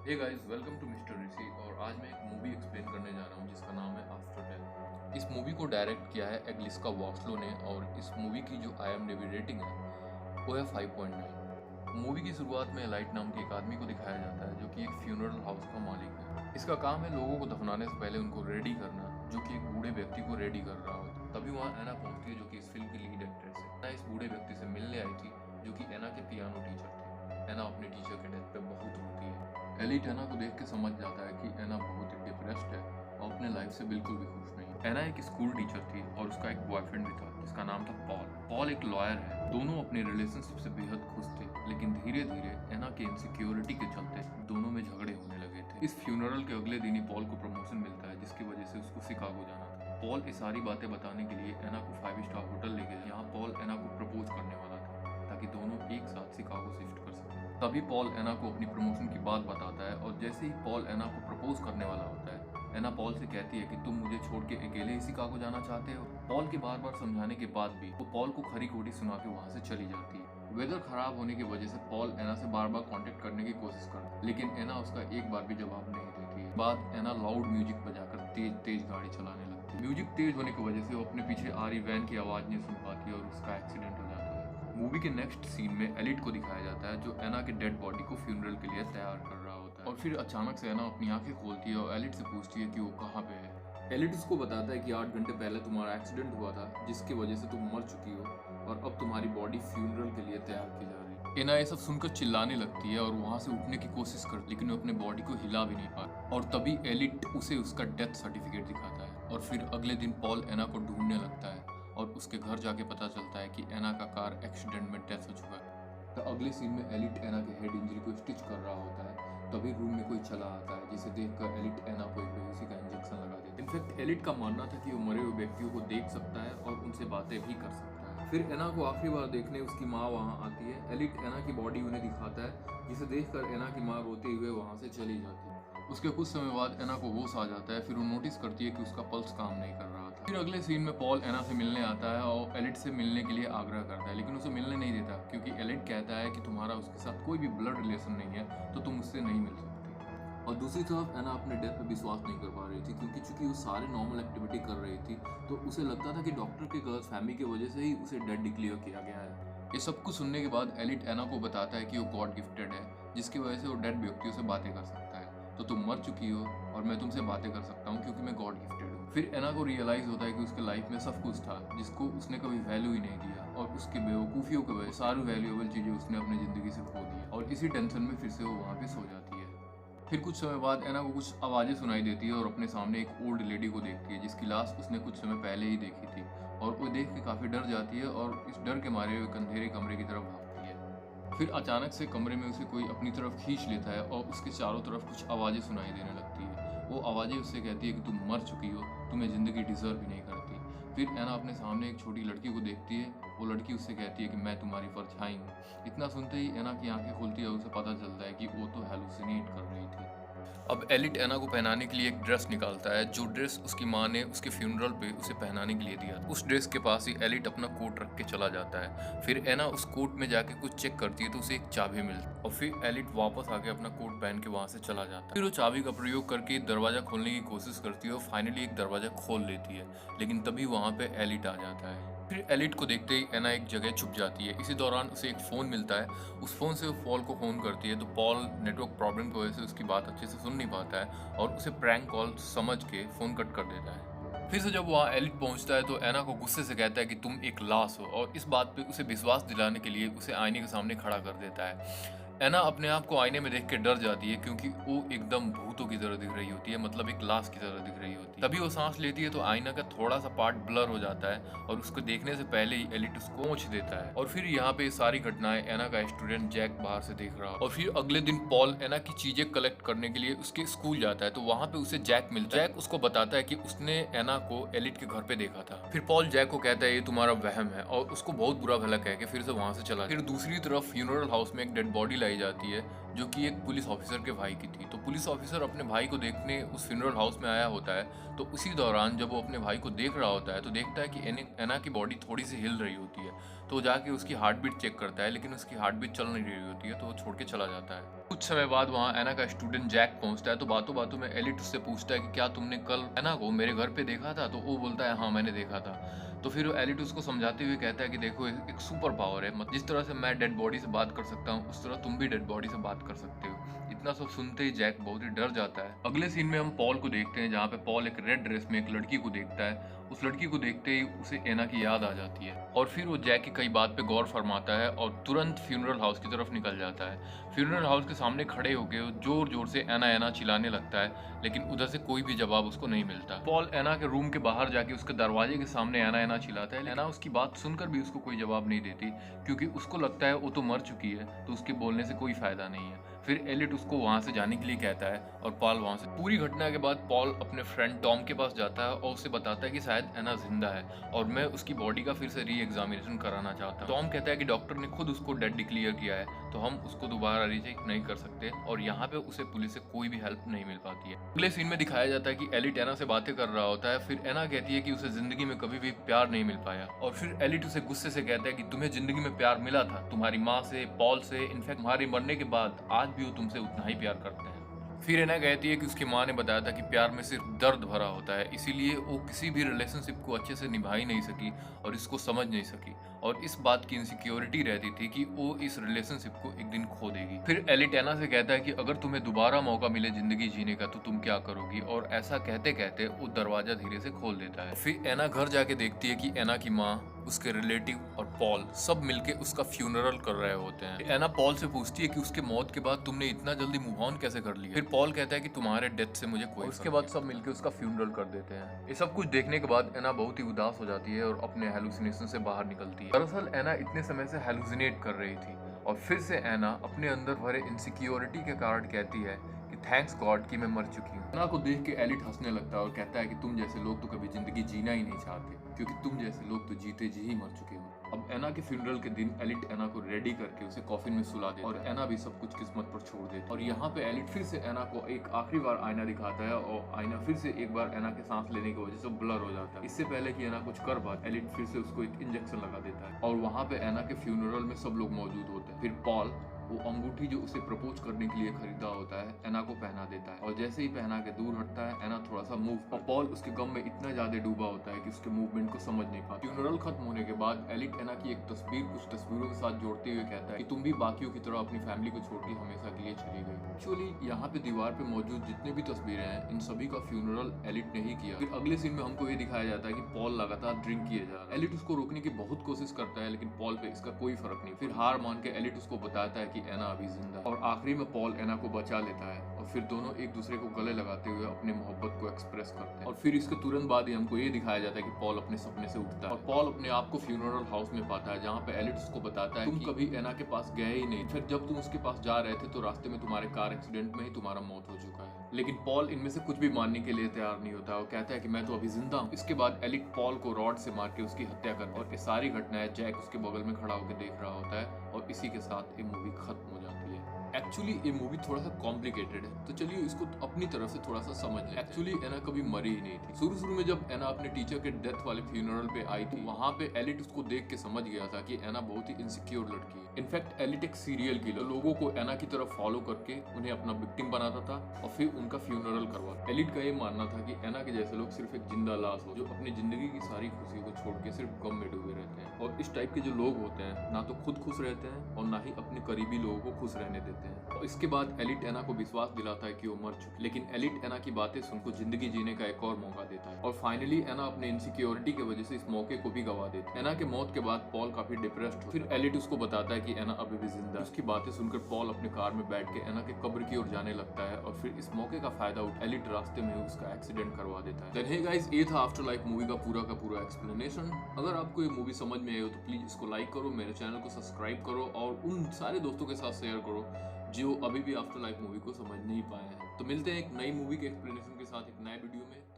Hey guys, welcome to mister Rishi. और आज मैं एक मूवी एक्सप्लेन करने जा रहा हूँ जिसका नाम है आफ्टर डेथ। इस मूवी को डायरेक्ट किया है एग्लिस्का वॉस्लो ने और इस मूवी की जो IMDb रेटिंग है वो है 5.9। मूवी की शुरुआत में एलाइट नाम के एक आदमी को दिखाया जाता है जो कि एक फ्यूनरल हाउस का मालिक है। इसका काम है लोगों को दफनाने से पहले उनको रेडी करना, जो कि एक बूढ़े व्यक्ति को रेडी कर रहा होता है। तभी वहाँ एना पहुंचती है जो कि इस फिल्म की लीड एक्ट्रेस है। एना इस बूढ़े व्यक्ति से मिलने आई थी जो कि एना के पियानो टीचर थे। एना अपने टीचर के डेथ पे बहुत रोती है। एलिट एना को देख के समझ जाता है कि एना बहुत ही डिप्रेस्ड है और अपने लाइफ से बिल्कुल भी खुश नहीं है। एना एक स्कूल टीचर थी और उसका एक बॉयफ्रेंड भी था जिसका नाम था पॉल। पॉल एक लॉयर है। दोनों अपने रिलेशनशिप से बेहद खुश थे, लेकिन धीरे धीरे एना के इनसिक्योरिटी के चलते दोनों में झगड़े होने लगे थे। इस फ्यूनरल के अगले दिन ही पॉल को प्रमोशन मिलता है जिसकी वजह से उसको शिकागो जाना था। पॉल ये सारी बातें बताने के लिए एना को 5 स्टार होटल ले गया। यहाँ पॉल एना को प्रपोज करने वाला था ताकि दोनों एक साथ शिकागो शिफ्ट कर सकें। तभी पॉल एना को अपनी प्रमोशन की बात बताता है और जैसे ही पॉल एना को प्रपोज करने वाला होता है, एना पॉल से कहती है कि तुम मुझे छोड़ के अकेले ही शिकागो जाना चाहते हो। पॉल के बार बार समझाने के बाद भी वो पॉल को खरी खोटी सुना के वहाँ से चली जाती है। वेदर खराब होने की वजह से पॉल एना से बार बार कांटेक्ट करने की कोशिश करता है, लेकिन एना उसका एक बार भी जवाब नहीं देती है। बाद एना लाउड म्यूजिक बजाकर तेज तेज गाड़ी चलाने लगती है। म्यूजिक तेज होने की वजह से वो अपने पीछे आ रही वैन की आवाज नहीं सुन पाती है और उसका एक्सीडेंट हो जाता है। मूवी के नेक्स्ट सीन में एलिट को दिखाया जाता है जो एना के डेड बॉडी को फ्यूनरल के लिए तैयार कर रहा होता है। और फिर अचानक से एना अपनी आंखें खोलती है और एलिट से पूछती है कि वो कहाँ पे है। एलिट उसको बताता है कि 8 घंटे पहले तुम्हारा एक्सीडेंट हुआ था जिसकी वजह से तुम मर चुकी हो और अब तुम्हारी बॉडी फ्यूनरल के लिए तैयार की जा रही है। एना ये सब सुनकर चिल्लाने लगती है और वहां से उठने की कोशिश करती, लेकिन वो अपने बॉडी को हिला भी नहीं पा। और तभी एलिट उसे उसका डेथ सर्टिफिकेट दिखाता है। और फिर अगले दिन पॉल एना को ढूंढने लगता है और उसके घर जाके पता चलता है कि एना का कार एक्सीडेंट में डेथ हो चुका है। तो अगले सीन में एलिट एना के हेड इंजरी को स्टिच कर रहा होता है। तभी रूम में कोई चला आता है जिसे देखकर एलिट एना को एक बेहोशी का इंजेक्शन लगा देता है। इनफैक्ट एलिट का मानना था कि वो मरे हुए व्यक्तियों को देख सकता है और उनसे बातें भी कर सकता है। फिर एना को आखिरी बार देखने उसकी माँ वहाँ आती है। एलिट एना की बॉडी उन्हें दिखाता है जिसे देखकर एना की माँ रोते हुए वहाँ से चली जाती है। उसके कुछ समय बाद एना को होश आ जाता है। फिर वो नोटिस करती है कि उसका पल्स काम नहीं कर रहा था। फिर अगले सीन में पॉल एना से मिलने आता है और एलिट से मिलने के लिए आग्रह करता है, लेकिन उसे मिलने नहीं देता क्योंकि एलिट कहता है कि तुम्हारा उसके साथ कोई भी ब्लड रिलेशन नहीं है तो तुम उससे नहीं मिल सकती। और दूसरी तरफ एना अपने डेथ पे विश्वास नहीं कर पा रही थी क्योंकि चूंकि वो सारे नॉर्मल एक्टिविटी कर रही थी तो उसे लगता था कि डॉक्टर के गलत फहमी की वजह से ही उसे डेड डिक्लेयर किया गया है। ये सब कुछ सुनने के बाद एलिट एना को बताता है कि वो गॉड गिफ्टेड है जिसकी वजह से वो डेड व्यक्तियों से बातें कर सकता है। तो तुम मर चुकी हो और मैं तुमसे बातें कर सकता हूँ क्योंकि मैं गॉड गिफ्टेड हूँ। फिर एना को रियलाइज होता है कि उसके लाइफ में सब कुछ था जिसको उसने कभी वैल्यू ही नहीं दिया और उसकी बेवकूफ़ियों की वजह से सारी वैल्यूएबल चीज़ें उसने अपनी ज़िंदगी से खो दी और इसी टेंशन में फिर से वो वहाँ पे सो जाती है। फिर कुछ समय बाद एना को कुछ आवाज़ें सुनाई देती है और अपने सामने एक ओल्ड लेडी को देखती है जिसकी लाश उसने कुछ समय पहले ही देखी थी और वो देख के काफ़ी डर जाती है और इस डर के मारे हुए अंधेरे कमरे की तरफ भागती है। फिर अचानक से कमरे में उसे कोई अपनी तरफ खींच लेता है और उसके चारों तरफ कुछ आवाज़ें सुनाई देने लगती है। वो आवाज़ें उससे कहती है कि तुम मर चुकी हो, तुम्हें ज़िंदगी डिजर्व ही नहीं करती। फिर एना अपने सामने एक छोटी लड़की को देखती है। वो लड़की उससे कहती है कि मैं तुम्हारी परछाई हूँ। इतना सुनते ही एना की आंखें खुलती है और उसे पता चलता है कि वो तो हेलुसिनेट कर रही थी। अब एलिट एना को पहनाने के लिए एक ड्रेस निकालता है जो ड्रेस उसकी माँ ने उसके फ्यूनरल पे उसे पहनाने के लिए दिया। उस ड्रेस के पास ही एलिट अपना कोट रख के चला जाता है। फिर एना उस कोट में जाके कुछ चेक करती है तो उसे एक चाबी मिलती है और फिर एलिट वापस आके अपना कोट पहन के वहां से चला जाता है। फिर वो चाबी का प्रयोग करके दरवाजा खोलने की कोशिश करती है और फाइनली एक दरवाजा खोल लेती है, लेकिन तभी वहां पे एलिट आ जाता है। फिर एलिट को देखते ही एना एक जगह छुप जाती है। इसी दौरान उसे एक फ़ोन मिलता है। उस फ़ोन से वो पॉल को फ़ोन करती है तो पॉल नेटवर्क प्रॉब्लम की वजह से उसकी बात अच्छे से सुन नहीं पाता है और उसे प्रैंक कॉल समझ के फ़ोन कट कर देता है। फिर से जब वहाँ एलिट पहुँचता है तो एना को गुस्से से कहता है कि तुम एक लाश हो और इस बात पे उसे विश्वास दिलाने के लिए उसे आईने के सामने खड़ा कर देता है। एना अपने आप को आईने में देख के डर जाती है क्योंकि वो एकदम भूतों की तरह दिख रही होती है, मतलब एक लाश की तरह दिख रही होती है। तभी वो सांस लेती है तो आईना का थोड़ा सा पार्ट ब्लर हो जाता है और उसको देखने से पहले ही एलिट उसको पोंछ देता है। और फिर यहाँ पे सारी घटनाएं एना का स्टूडेंट जैक बाहर से देख रहा है। और फिर अगले दिन पॉल एना की चीजें कलेक्ट करने के लिए उसके स्कूल जाता है तो वहाँ पे उसे जैक मिलता है। जैक उसको बताता है कि उसने एना को एलिट के घर पे देखा था। फिर पॉल जैक को कहता है ये तुम्हारा वहम है और उसको बहुत बुरा भला कह के फिर से वहां से चला। फिर दूसरी तरफ फ्यूनरल हाउस में एक डेड बॉडी लाई दिखाई जाती है जो कि एक पुलिस ऑफिसर के भाई की थी। तो पुलिस ऑफिसर अपने भाई को देखने उस फ्यूनरल हाउस में आया होता है। तो उसी दौरान जब वो अपने भाई को देख रहा होता है तो देखता है कि एना की बॉडी थोड़ी सी हिल रही होती है। तो वो जाके उसकी हार्ट बीट चेक करता है, लेकिन उसकी हार्ट बीट चल नहीं रही होती है, तो वो छोड़ के चला जाता है। कुछ समय बाद वहाँ एना का स्टूडेंट जैक पहुंचता है। तो बातों बातों में एलिट उससे पूछता है कि क्या तुमने कल एना को मेरे घर पे देखा था? तो वो बोलता है हाँ मैंने देखा था। तो फिर एलिट उसको समझाते हुए कहता है कि देखो एक सुपर पावर है, जिस तरह से मैं डेड बॉडी से बात कर सकता हूँ उस तरह तुम भी डेड बॉडी से बात कर सकते हो। इतना सब सुनते ही जैक बहुत ही डर जाता है। अगले सीन में हम पॉल को देखते हैं जहाँ पे पॉल एक रेड ड्रेस में एक लड़की को देखता है। उस लड़की को देखते ही उसे एना की याद आ जाती है और फिर वो जैक की कई बात पे गौर फरमाता है और तुरंत फ्यूनरल हाउस की तरफ निकल जाता है। फ्यूनरल हाउस के सामने खड़े होकर जोर जोर से एना एना चिल्लाने लगता है, लेकिन उधर से कोई भी जवाब उसको नहीं मिलता। पॉल एना के रूम के बाहर जाके उसके दरवाजे के सामने एना एना चिल्लाता है। एना उसकी बात सुनकर भी उसको कोई जवाब नहीं देती, क्योंकि उसको लगता है वो तो मर चुकी है, तो उसके बोलने से कोई फायदा नहीं है। फिर एलिट उसको वहां से जाने के लिए कहता है और पॉल वहां से। पूरी घटना के बाद पॉल अपने फ्रेंड टॉम के पास जाता है और उसे बताता है कि शायद एना जिंदा है और मैं उसकी बॉडी का फिर से री एग्जामिनेशन कराना चाहता हूँ। टॉम कहता है कि डॉक्टर ने खुद उसको डेड डिक्लेयर किया है, तो हम उसको दोबारा रिचेक नहीं कर सकते और यहाँ पे उसे पुलिस से कोई भी हेल्प नहीं मिल पाती है। अगले सीन में दिखाया जाता है कि एलिट एना से बातें कर रहा होता है। फिर एना कहती है कि उसे जिंदगी में कभी भी प्यार नहीं मिल पाया और फिर एलिट उसे गुस्से से कहता है कि तुम्हें जिंदगी में प्यार मिला था, तुम्हारी माँ से, पॉल से, इनफैक्ट तुम्हारे मरने के बाद आज भी वो तुमसे उतना ही प्यार करते हैं। फिर एना कहती है कि उसकी माँ ने बताया था कि प्यार में सिर्फ दर्द भरा होता है, इसीलिए वो किसी भी रिलेशनशिप को अच्छे से निभा ही नहीं सकी और इसको समझ नहीं सकी और इस बात की इनसिक्योरिटी रहती थी कि वो इस रिलेशनशिप को एक दिन खो देगी। फिर एलिट एना से कहता है कि अगर तुम्हें दोबारा मौका मिले जिंदगी जीने का तो तुम क्या करोगी, और ऐसा कहते कहते वो दरवाजा धीरे से खोल देता है। फिर एना घर जाके देखती है कि एना की माँ, उसके रिलेटिव और पॉल सब मिलके उसका फ्यूनरल कर रहे होते हैं। एना पॉल से पूछती है कि उसके मौत के बाद तुमने इतना जल्दी मूव ऑन कैसे कर लिया। फिर पॉल कहता है कि तुम्हारे डेथ से मुझे कोई, उसके बाद सब मिलके उसका फ्यूनरल कर देते हैं। ये सब कुछ देखने के बाद एना बहुत ही उदास हो जाती है और अपने हेलुसिनेशन से बाहर निकलती है। दरअसल एना इतने समय से हेलुसिनेट कर रही थी और फिर से एना अपने अंदर भरे इनसिक्योरिटी के कारण कहती है कि थैंक्स गॉड कि मैं मर चुकी हूँ। एना को देख के एलिट हंसने लगता है और कहता है कि तुम जैसे लोग तो कभी जिंदगी जीना ही नहीं चाहते, क्योंकि तुम जैसे लोग तो जीते जी ही मर चुके हो। अब एना के फ्यूनरल के दिन एलिट एना को रेडी करके उसे कॉफिन में सुला देता है और एना भी सब कुछ किस्मत पर छोड़ देती है। और यहाँ पे एलिट फिर से एना को एक आखिरी बार आईना दिखाता है और आईना फिर से एक बार एना के सांस लेने की वजह से ब्लर हो जाता है। इससे पहले कि एना कुछ कर पाए एलिट फिर से उसको एक इंजेक्शन लगा देता है और वहाँ पे एना के फ्यूनरल में सब लोग मौजूद होते हैं। फिर पॉल वो अंगूठी जो उसे प्रपोज करने के लिए खरीदा होता है एना को पहना देता है और जैसे ही पहना के दूर हटता है एना थोड़ा सा मूव और पॉल उसके गम में इतना ज्यादा डूबा होता है कि उसके मूवमेंट को समझ नहीं पाता। फ्यूनरल खत्म होने के बाद एलिट एना की एक तस्वीर कुछ तस्वीरों के साथ जोड़ते हुए कहता है कि तुम भी बाकियों की तरह अपनी फैमिली को छोड़ के हमेशा के लिए चली गई। एक्चुअली यहाँ पे दीवार पे मौजूद जितने भी तस्वीरें हैं इन सभी का फ्यूनरल एलिट ने ही किया। फिर अगले सीन में हमको ये दिखाया जाता है कि पॉल लगातार ड्रिंक किए जा रहा है। एलिट उसको रोकने की बहुत कोशिश करता है लेकिन पॉल पे इसका कोई फर्क नहीं। फिर हार मान के एलिट उसको बताता है कि एना अभी जिंदा और आखिरी में पॉल एना को बचा लेता है और फिर दोनों एक दूसरे को गले लगाते हुए अपनी मोहब्बत को एक्सप्रेस करते हैं। और फिर इसके तुरंत बाद ही हमको ये दिखाया जाता है कि पॉल अपने सपने से उठता है और पॉल अपने आप को फ्यूनरल हाउस में पाता है जहाँ पे एलिट उसको बताता है तुम कभी एना के पास गए ही नहीं, फिर जब तुम उसके पास जा रहे थे तो रास्ते में तुम्हारे कार एक्सीडेंट में ही तुम्हारा मौत हो चुका है। लेकिन पॉल इनमें से कुछ भी मानने के लिए तैयार नहीं होता और कहता है कि मैं तो अभी जिंदा हूँ। इसके बाद एलिट पॉल को रॉड से मार के उसकी हत्या करता है और ये सारी घटनाएं जैक उसके बगल में खड़ा होकर देख रहा होता है और इसी के साथ ये मूवी खत्म हो जाती है। एक्चुअली ये मूवी थोड़ा सा कॉम्प्लिकेटेड है, तो चलिए इसको अपनी तरफ से थोड़ा सा समझ लें। एक्चुअली एना कभी मरी ही नहीं थी। शुरू में जब एना अपने टीचर के डेथ वाले फ्यूनरल पे आई थी वहाँ पे एलिट उसको देख के समझ गया था कि एना बहुत ही इनसिक्योर लड़की है। इनफैक्ट एलिट एक सीरियल किलर लोगों को एना की तरफ फॉलो करके उन्हें अपना विक्टिम बनाता था और फिर उनका फ्यूनरल करवाता। एलिट का ये मानना था कि एना के जैसे लोग सिर्फ एक जिंदा लाश हो जो अपनी जिंदगी की सारी खुशी को छोड़ के सिर्फ गम में डूबे रहते हैं और इस टाइप के जो लोग होते हैं ना तो खुद खुश रहते हैं और ना ही अपने करीबी लोगों को खुश रहने देते हैं। और इसके बाद एलिट एना को विश्वास दिलाता है कि वो मर चुकी, लेकिन एलिट एना की बातें सुनकर जिंदगी जीने का एक और मौका देता है और फाइनली एना अपने इनसिक्योरिटी की वजह से इस मौके को भी गवा देती है। एना के मौत के बाद पॉल काफी डिप्रेस्ड हो, फिर एलिट उसको बताता है कि एना अभी भी जिंदा है। उसकी बातें सुनकर पॉल अपने कार में बैठ के एना के कब्र की ओर जाने लगता है और फिर इस मौके का फायदा उठा एलिट रास्ते में उसका एक्सीडेंट करवा देता है। हे गाइस, ये था आफ्टर लाइफ मूवी का पूरा एक्सप्लेनेशन। अगर आपको ये मूवी समझ में आई हो तो प्लीज इसको लाइक करो, मेरे चैनल को सब्सक्राइब करो और उन सारे दोस्तों के साथ शेयर करो जो अभी भी आफ्टर लाइफ मूवी को समझ नहीं पाए हैं। तो मिलते हैं एक नई मूवी के एक्सप्लेनेशन के साथ एक नए वीडियो में।